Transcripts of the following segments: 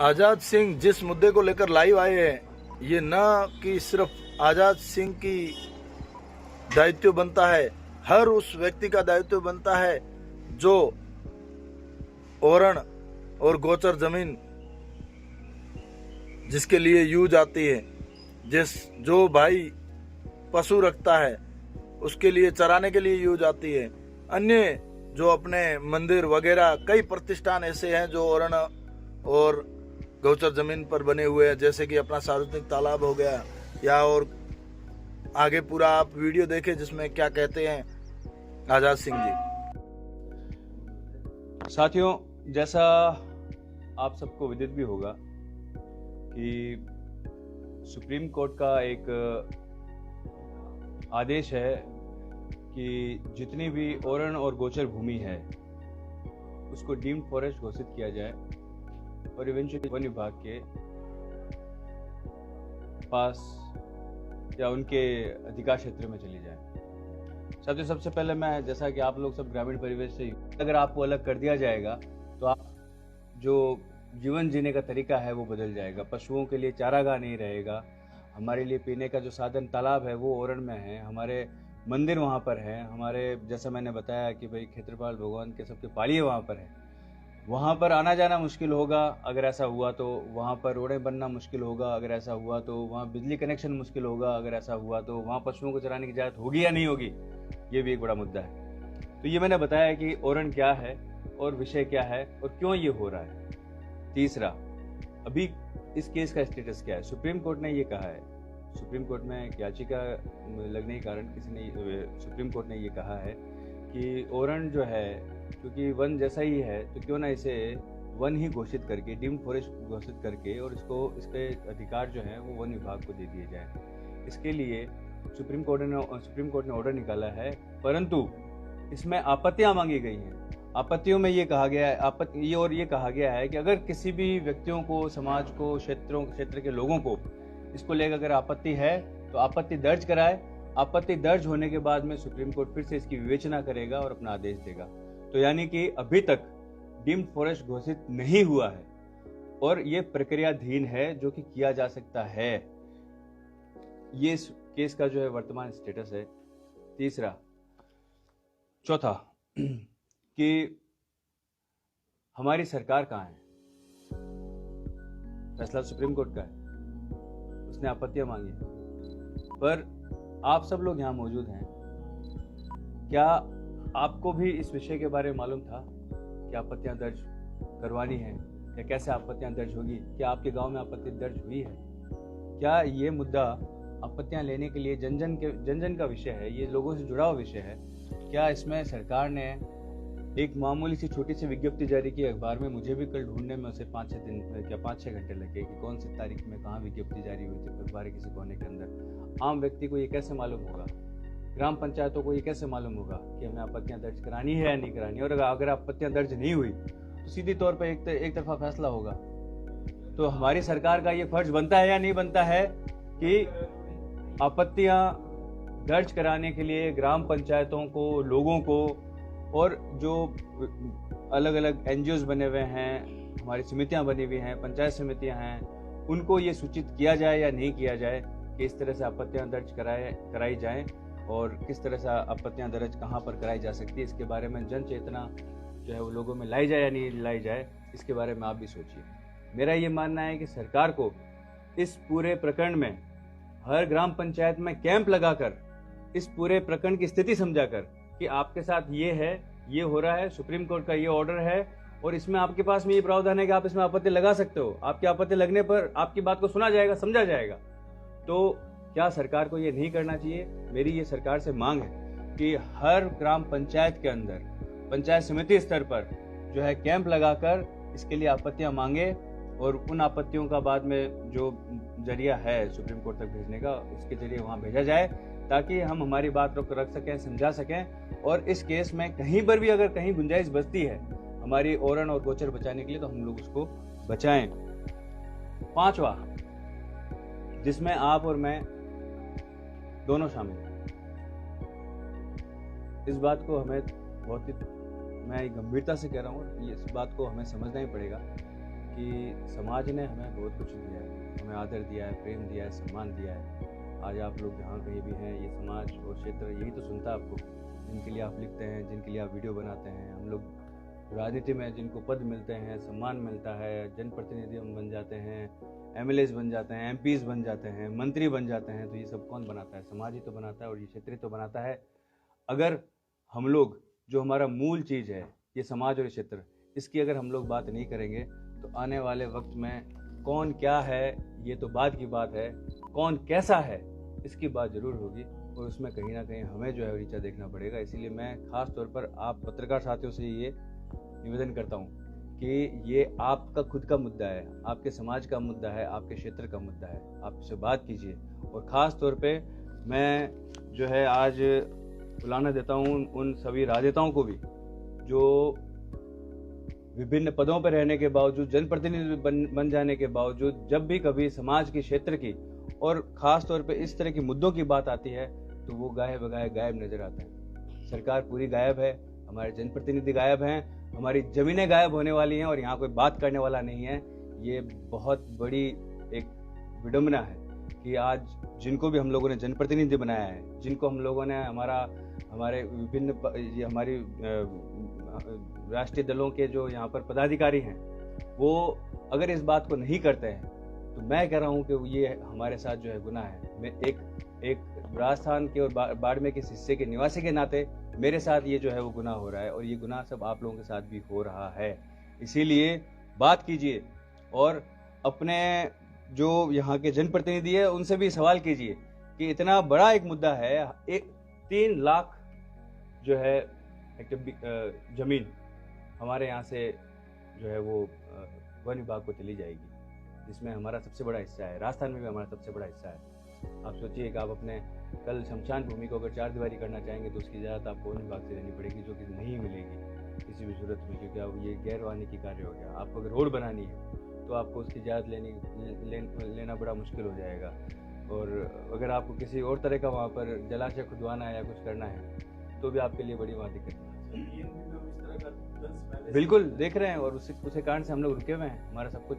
आजाद सिंह जिस मुद्दे को लेकर लाइव आए हैं, ये न कि सिर्फ आजाद सिंह की दायित्व बनता है, हर उस व्यक्ति का दायित्व बनता है जो ओरण और गोचर जमीन जिसके लिए यूज आती है, जो भाई पशु रखता है उसके लिए चराने के लिए यूज आती है। अन्य जो अपने मंदिर वगैरह कई प्रतिष्ठान ऐसे हैं जो ओरण और गौचर जमीन पर बने हुए हैं, जैसे कि अपना सार्वजनिक तालाब हो गया, या और आगे पूरा आप वीडियो देखें जिसमें क्या कहते हैं आजाद सिंह जी। साथियों, जैसा आप सबको विदित भी होगा कि सुप्रीम कोर्ट का एक आदेश है कि जितनी भी ओरण और गोचर भूमि है उसको डीम्ड फॉरेस्ट घोषित किया जाए और इवेंचुअली वन विभाग के पास या उनके अधिकार क्षेत्र में चली जाए। साथियों, सबसे पहले मैं, जैसा कि आप लोग सब ग्रामीण परिवेश से, अगर आपको अलग कर दिया जाएगा तो आप जो जीवन जीने का तरीका है वो बदल जाएगा। पशुओं के लिए चारागाह नहीं रहेगा, हमारे लिए पीने का जो साधन तालाब है वो ओरण में है, हमारे मंदिर वहाँ पर है, हमारे, जैसा मैंने बताया कि भाई क्षेत्रपाल भगवान के सबके पालिए वहाँ पर है, वहाँ पर आना जाना मुश्किल होगा अगर ऐसा हुआ तो, वहाँ पर रोडें बनना मुश्किल होगा अगर ऐसा हुआ तो, वहाँ बिजली कनेक्शन मुश्किल होगा अगर ऐसा हुआ तो, वहाँ पशुओं को चराने की इजाज़त होगी या नहीं होगी, ये भी एक बड़ा मुद्दा है। तो ये मैंने बताया कि ओरण क्या है और विषय क्या है और क्यों ये हो रहा है। तीसरा, अभी इस केस का स्टेटस क्या है। सुप्रीम कोर्ट ने ये कहा है, सुप्रीम कोर्ट में एक याचिका लगने के कारण सुप्रीम कोर्ट ने ये कहा है कि ओरण जो है, क्योंकि वन जैसा ही है तो क्यों ना इसे वन ही घोषित करके, डीम्ड फॉरेस्ट घोषित करके, और इसके अधिकार जो है वो वन विभाग को दे दिए जाए। इसके लिए सुप्रीम कोर्ट ने ऑर्डर निकाला है, परंतु इसमें आपत्तियां मांगी गई हैं। आपत्तियों में ये कहा गया है, ये कहा गया है कि अगर किसी भी व्यक्तियों को, समाज को, क्षेत्र के लोगों को इसको लेकर अगर आपत्ति है तो आपत्ति दर्ज कराए। आपत्ति दर्ज होने के बाद में सुप्रीम कोर्ट फिर से इसकी विवेचना करेगा और अपना आदेश देगा। तो यानी कि अभी तक डीम्ड फॉरेस्ट घोषित नहीं हुआ है और ये प्रक्रियाधीन है जो कि किया जा सकता है। ये इस केस का जो है वर्तमान स्टेटस है। तीसरा, चौथा कि हमारी सरकार कहाँ है। फैसला सुप्रीम कोर्ट का है, उसने आपत्तियां मांगी, पर आप सब लोग यहाँ मौजूद हैं। क्या आपको भी इस विषय के बारे में मालूम था कि आपत्तियां दर्ज करवानी है या कैसे आपत्तियां दर्ज होगी? क्या आपके गांव में आपत्ति दर्ज हुई है? क्या ये मुद्दा आपत्तियां लेने के लिए जन जन का विषय है, ये लोगों से जुड़ा हुआ विषय है? क्या इसमें सरकार ने एक मामूली सी छोटी सी विज्ञप्ति जारी की अखबार में? मुझे भी कल ढूंढने में उसे 5-6 घंटे लगे कि कौन सी तारीख में कहाँ विज्ञप्ति जारी हुई थी अखबार किसी कोने के अंदर। आम व्यक्ति को ये कैसे मालूम होगा? ग्राम पंचायतों को ये कैसे मालूम होगा कि हमें आपत्तियां दर्ज करानी है या नहीं करानी? और अगर आपत्तियां दर्ज नहीं हुई तो सीधी तौर पर एक तरफा फैसला होगा। तो हमारी सरकार का ये फर्ज बनता है या नहीं बनता है कि आपत्तियां दर्ज कराने के लिए ग्राम पंचायतों को, लोगों को, और जो अलग अलग एनजीओज बने हुए हैं, हमारी समितियां बनी हुई हैं, पंचायत समितियां हैं, उनको ये सूचित किया जाए या नहीं किया जाए कि इस तरह से आपत्तियां दर्ज कराई जाएं और किस तरह से आपत्तियां दर्ज कहाँ पर कराई जा सकती है, इसके बारे में जन चेतना जो है वो लोगों में लाई जाए या नहीं लाई जाए, इसके बारे में आप भी सोचिए। मेरा ये मानना है कि सरकार को इस पूरे प्रकरण में हर ग्राम पंचायत में कैंप लगाकर इस पूरे प्रकरण की स्थिति समझाकर कि आपके साथ ये है, ये हो रहा है, सुप्रीम कोर्ट का ये ऑर्डर है और इसमें आपके पास में ये प्रावधान है कि आप इसमें आपत्ति लगा सकते हो। आपकी आपत्ति लगने पर आपकी बात को सुना जाएगा, समझा जाएगा। तो क्या सरकार को ये नहीं करना चाहिए? मेरी ये सरकार से मांग है कि हर ग्राम पंचायत के अंदर, पंचायत समिति स्तर पर जो है कैंप लगाकर इसके लिए आपत्तियां मांगे और उन आपत्तियों का बाद में जो जरिया है सुप्रीम कोर्ट तक भेजने का, उसके जरिए वहां भेजा जाए ताकि हम हमारी बात रख सकें, समझा सकें। और इस केस में कहीं पर भी अगर कहीं गुंजाइश बचती है हमारी ओरण और गोचर बचाने के लिए तो हम लोग उसको बचाएं। पांचवा, जिसमें आप और मैं दोनों शामिल हैं, इस बात को हमें बहुत ही, मैं गंभीरता से कह रहा हूँ, इस बात को हमें समझना ही पड़ेगा कि समाज ने हमें बहुत कुछ दिया है, हमें आदर दिया है, प्रेम दिया है, सम्मान दिया है। आज आप लोग जहाँ कहीं भी हैं, ये समाज और क्षेत्र यही तो सुनता है आपको, जिनके लिए आप लिखते हैं, जिनके लिए आप वीडियो बनाते हैं। हम लोग राजनीति में जिनको पद मिलते हैं, सम्मान मिलता है, जनप्रतिनिधि हम बन जाते हैं, एमएलएस बन जाते हैं, एमपीज बन जाते हैं, मंत्री बन जाते हैं, तो ये सब कौन बनाता है? समाज ही तो बनाता है, और ये क्षेत्र ही तो बनाता है। अगर हम लोग जो हमारा मूल चीज़ है, ये समाज और क्षेत्र, इसकी अगर हम लोग बात नहीं करेंगे तो आने वाले वक्त में कौन क्या है ये तो बाद की बात है, कौन कैसा है इसकी बात ज़रूर होगी, और उसमें कहीं ना कहीं हमें जो है रीचा देखना पड़ेगा। इसीलिए मैं ख़ास तौर पर आप पत्रकार साथियों से ये निवेदन करता हूँ कि ये आपका खुद का मुद्दा है, आपके समाज का मुद्दा है, आपके क्षेत्र का मुद्दा है, आप इससे बात कीजिए। और ख़ास तौर पे मैं जो है आज बुलाना देता हूँ उन सभी राजनेताओं को भी जो विभिन्न पदों पर रहने के बावजूद, जनप्रतिनिधि बन जाने के बावजूद, जब भी कभी समाज की, क्षेत्र की और ख़ास तौर पे इस तरह के मुद्दों की बात आती है तो वो गायब नज़र आता है। सरकार पूरी गायब है, हमारे जनप्रतिनिधि गायब हैं, हमारी ज़मीनें गायब होने वाली हैं और यहाँ कोई बात करने वाला नहीं है। ये बहुत बड़ी एक विडंबना है कि आज जिनको भी हम लोगों ने जनप्रतिनिधि बनाया है, जिनको हम लोगों ने हमारे विभिन्न हमारी राष्ट्रीय दलों के जो यहाँ पर पदाधिकारी हैं, वो अगर इस बात को नहीं करते हैं तो मैं कह रहा हूँ कि ये हमारे साथ जो है गुनाह है। मैं एक राजस्थान के और बाड़मेर के हिस्से के निवासी के नाते मेरे साथ ये जो है वो गुनाह हो रहा है, और ये गुनाह सब आप लोगों के साथ भी हो रहा है। इसीलिए बात कीजिए और अपने जो यहाँ के जनप्रतिनिधि है उनसे भी सवाल कीजिए कि इतना बड़ा एक मुद्दा है, 3 लाख जो है जमीन हमारे यहाँ से जो है वो वन विभाग को चली जाएगी, जिसमें हमारा सबसे बड़ा हिस्सा है। राजस्थान में भी हमारा सबसे बड़ा हिस्सा है। आप सोचिए कि आप अपने कल शमशान भूमि को अगर 4 दीवारी करना चाहेंगे तो उसकी इजाज़त आपको वन विभाग से लेनी पड़ेगी, जो कि नहीं मिलेगी किसी भी सूरत में, क्योंकि अब ये गैर वानिकी कार्य हो गया। आपको अगर रोड बनानी है तो आपको उसकी इजाज़त लेना बड़ा मुश्किल हो जाएगा, और अगर आपको किसी और तरह का वहाँ पर जलाशय खुदवाना है या कुछ करना है तो भी आपके लिए बड़ी वहाँ दिक्कत है। बिल्कुल देख रहे हैं, और उसी कारण से हम लोग रुके हुए हैं, हमारा सब कुछ।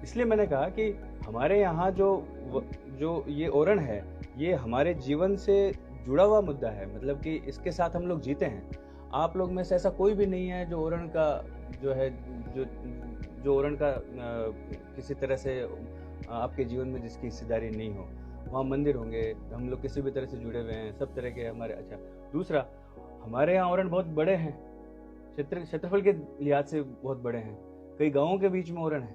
इसलिए मैंने कहा कि हमारे यहाँ जो ये ओरण है, ये हमारे जीवन से जुड़ा हुआ मुद्दा है, मतलब कि इसके साथ हम लोग जीते हैं। आप लोग में से ऐसा कोई भी नहीं है जो ओरण का जो है जो ओरण का किसी तरह से आपके जीवन में जिसकी हिस्सेदारी नहीं हो। वहाँ मंदिर होंगे, हम लोग किसी भी तरह से जुड़े हुए हैं, सब तरह के हमारे। अच्छा, दूसरा, हमारे यहाँ ओरण बहुत बड़े हैं, क्षेत्रफल के लिहाज से बहुत बड़े हैं। कई गाँवों के बीच में ओरण है,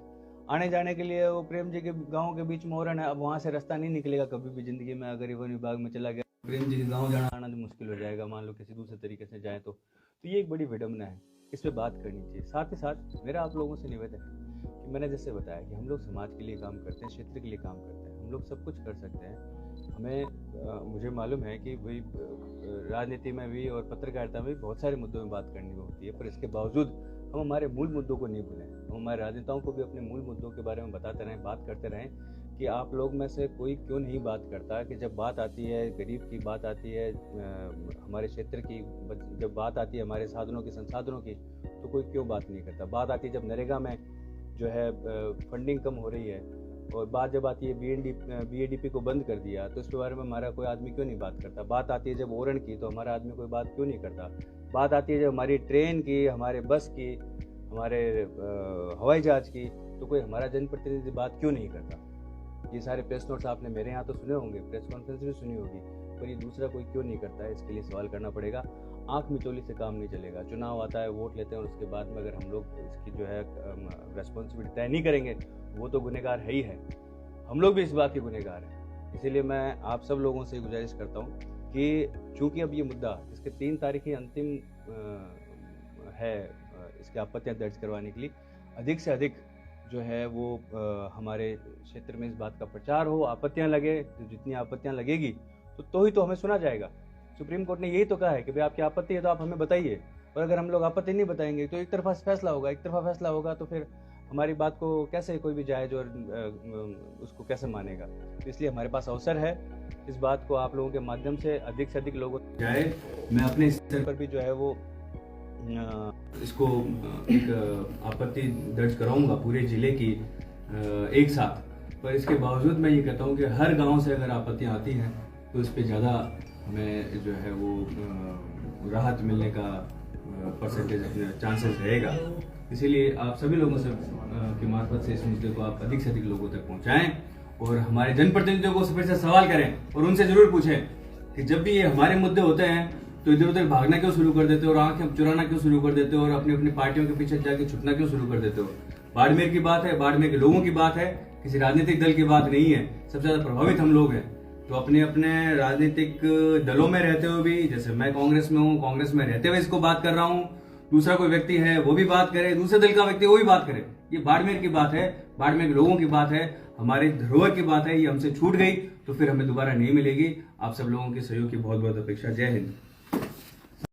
आने जाने के लिए वो प्रेम जी के गांव के बीच में ओरण है। अब वहाँ से रास्ता नहीं निकलेगा कभी भी ज़िंदगी में। अगर वन विभाग में चला गया, प्रेम जी के गांव जाना आना तो मुश्किल हो जाएगा, मान लो किसी दूसरे तरीके से जाए तो ये एक बड़ी विडंबना है, इस पर बात करनी चाहिए। साथ ही साथ मेरा आप लोगों से निवेदन है कि मैंने जैसे बताया कि हम लोग समाज के लिए काम करते हैं, क्षेत्र के लिए काम करते हैं, हम लोग सब कुछ कर सकते हैं। हमें मुझे मालूम है कि भाई राजनीति में भी और पत्रकारिता में भी बहुत सारे मुद्दों में बात करनी होती है, पर इसके बावजूद हम हमारे मूल मुद्दों को नहीं भूलें। हम हमारे राजनेताओं को भी अपने मूल मुद्दों के बारे में बताते रहें, बात करते रहें कि आप लोग में से कोई क्यों नहीं बात करता कि जब बात आती है गरीब की, बात आती है हमारे क्षेत्र की, जब बात आती है हमारे साधनों की, संसाधनों की, तो कोई क्यों बात नहीं करता। बात आती है जब नरेगा में जो है फंडिंग कम हो रही है, और बात जब आती है BADP को बंद कर दिया तो इसके बारे में हमारा कोई आदमी क्यों नहीं बात करता। बात आती है जब ओरण की तो हमारा आदमी कोई बात क्यों नहीं करता। बात आती है जब हमारी ट्रेन की, हमारे बस की, हमारे हवाई जहाज़ की, तो कोई हमारा जनप्रतिनिधि बात क्यों नहीं करता। ये सारे प्रेस नोट्स आपने मेरे यहाँ तो सुने होंगे, प्रेस कॉन्फ्रेंस भी सुनी होगी, पर ये दूसरा कोई क्यों नहीं करता है, इसके लिए सवाल करना पड़ेगा। आँख मिचौली से काम नहीं चलेगा। चुनाव आता है, वोट लेते हैं, और उसके बाद में अगर हम लोग इसकी जो है रेस्पॉन्सिबिलिटी तय नहीं करेंगे, वो तो गुनहगार है ही है, हम लोग भी इस बात के गुनहगार हैं। इसीलिए मैं आप सब लोगों से गुजारिश करता हूँ कि चूँकि अब ये मुद्दा इसके 3 तारीखें अंतिम है इसकी आपत्तियां दर्ज करवाने के लिए, अधिक से अधिक जो है वो हमारे क्षेत्र में इस बात का प्रचार हो, आपत्तियां लगे, तो जितनी आपत्तियां लगेगी तो ही तो हमें सुना जाएगा। सुप्रीम कोर्ट ने यही तो कहा है कि भाई आपकी आपत्ति है तो आप हमें बताइए, और अगर हम लोग आपत्ति नहीं बताएंगे तो एक तरफा फैसला होगा। एक तरफा फैसला होगा तो फिर हमारी बात को कैसे कोई भी जायज और उसको कैसे मानेगा। तो इसलिए हमारे पास अवसर है, इस बात को आप लोगों के माध्यम से अधिक लोगों जाए। मैं अपने स्तर पर भी जो है वो इसको एक आपत्ति दर्ज कराऊंगा पूरे जिले की एक साथ, पर इसके बावजूद मैं ये कहता हूँ कि हर गांव से अगर आपत्तियाँ आती हैं तो इस पे ज़्यादा हमें जो है वो राहत मिलने का परसेंटेज चांसेस रहेगा। इसीलिए आप सभी लोगों से की मार्फत से इस मुद्दे को आप अधिक से अधिक लोगों तक पहुंचाएं और हमारे जनप्रतिनिधियों को फिर से सवाल करें और उनसे जरूर पूछें कि जब भी ये हमारे मुद्दे होते हैं तो इधर उधर भागना क्यों शुरू कर देते हो और आंखें चुराना क्यों शुरू कर देते हो और अपनी अपनी पार्टियों के पीछे जाके छुपना क्यों शुरू कर देते हो। बाड़मेर की बात है, बाड़मेर के लोगों की बात है, किसी राजनीतिक दल की बात नहीं है। सबसे ज्यादा प्रभावित हम लोग हैं, तो अपने अपने राजनीतिक दलों में रहते हुए भी, जैसे मैं कांग्रेस में हूँ, कांग्रेस में रहते हुए इसको बात कर रहा हूँ, दूसरा कोई व्यक्ति है वो भी बात करे, दूसरे दल का व्यक्ति वो भी बात करे। ये बाड़मेर की बात है, बाड़मेर के लोगों की बात है, हमारे धरोहर की बात है। ये हमसे छूट गई तो फिर हमें दोबारा नहीं मिलेगी। आप सब लोगों के सहयोग की बहुत बहुत अपेक्षा। जय हिंद।